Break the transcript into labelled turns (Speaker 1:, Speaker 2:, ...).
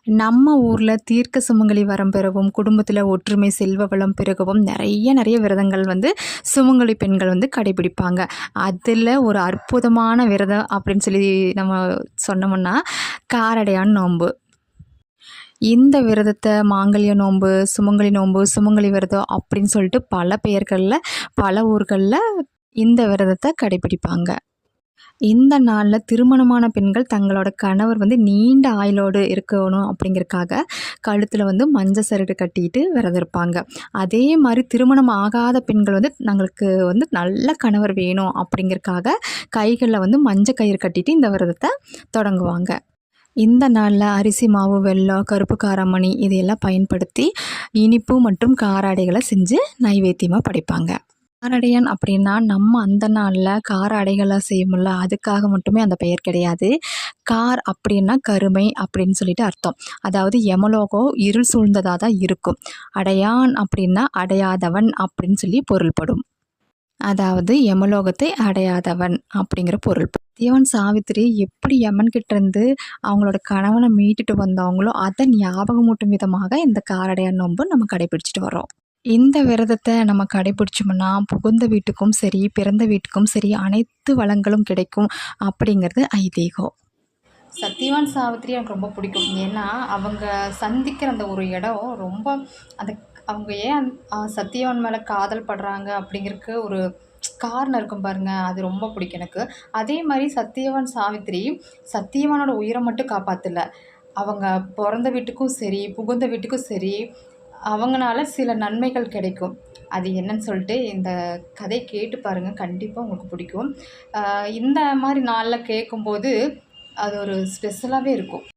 Speaker 1: நம்ம ஊரில் தீர்க்க சுமங்கலி வரம் பெறவும் குடும்பத்தில் ஒற்றுமை செல்வ வளம் பெருகவும் நிறைய விரதங்கள் வந்து சுமங்கலி பெண்கள் வந்து கடைபிடிப்பாங்க. அதில் ஒரு அற்புதமான விரதம் அப்படின்னு சொல்லி நம்ம சொன்னோம்னா காரடையான் நோன்பு. இந்த விரதத்தை மாங்கல்ய நோன்பு, சுமங்கலி நோன்பு, சுமங்கலி விரதம் அப்படின்னு சொல்லிட்டு பல பெயர்களில் பல ஊர்களில் இந்த விரதத்தை கடைபிடிப்பாங்க. இந்த நாளில் திருமணமான பெண்கள் தங்களோட கணவர் வந்து நீண்ட ஆயுளோடு இருக்கணும் அப்படிங்கிறதுக்காக கழுத்தில் வந்து மஞ்சள் சரடு கட்டிட்டு விரதம் இருப்பாங்க. அதே மாதிரி திருமணம் ஆகாத பெண்கள் வந்து தங்களுக்கு வந்து நல்ல கணவர் வேணும் அப்படிங்கிறதுக்காக கைகளில் வந்து மஞ்சள் கயிறு கட்டிட்டு இந்த விரதத்தை தொடங்குவாங்க. இந்த நாளில் அரிசி மாவு, வெல்லம், கருப்பு காராமணி இதையெல்லாம் பயன்படுத்தி இனிப்பு மற்றும் காராடைகளை செஞ்சு நைவேத்தியமாக படைப்பாங்க. காரடையான் அப்படின்னா நம்ம அந்த நாளில் கார அடைகளாக செய்யும்ல, அதுக்காக மட்டுமே அந்த பெயர் கிடையாது. கார் அப்படின்னா கருமை அப்படின்னு சொல்லிட்டு அர்த்தம். அதாவது யமலோகம் இருள் சூழ்ந்ததாக தான் இருக்கும். அடையான் அப்படின்னா அடையாதவன் அப்படின்னு சொல்லி பொருள்படும். அதாவது யமலோகத்தை அடையாதவன் அப்படிங்கிற பொருள். சத்தியவான் சாவித்திரி எப்படி யமன்கிட்ட இருந்து அவங்களோட கணவனை மீட்டுட்டு வந்தாங்களோ அதை ஞாபகமூட்டும் விதமாக இந்த காரடையான் நோன்பு நம்ம கடைபிடிச்சிட்டு வரோம். இந்த விரதத்தை நம்ம கடைபிடிச்சோம்னா புகுந்த வீட்டுக்கும் சரி, பிறந்த வீட்டுக்கும் சரி அனைத்து வளங்களும் கிடைக்கும் அப்படிங்கிறது ஐதீகம். சத்தியவான் சாவித்திரி எனக்கு ரொம்ப பிடிக்கும். ஏன்னா அவங்க சந்திக்கிற அந்த ஒரு இடம் ரொம்ப அந்த அவங்க ஏன் சத்தியவான் மேலே காதல் படுறாங்க அப்படிங்கிறதுக்கு ஒரு காரணம் இருக்கும் பாருங்கள், அது ரொம்ப பிடிக்கும் எனக்கு. அதே மாதிரி சத்தியவான் சாவித்திரி சத்தியவானோட உயிரை மட்டும் காப்பாற்றல, அவங்க பிறந்த வீட்டுக்கும் சரி புகுந்த வீட்டுக்கும் சரி அவங்கனால சில நன்மைகள் கிடைக்கும். அது என்னன்னு சொல்லிட்டு இந்த கதை கேட்டு பாருங்கள், கண்டிப்பாக உங்களுக்கு பிடிக்கும். இந்த மாதிரி நாளில் கேட்கும்போது அது ஒரு ஸ்பெஷலாகவே இருக்கும்.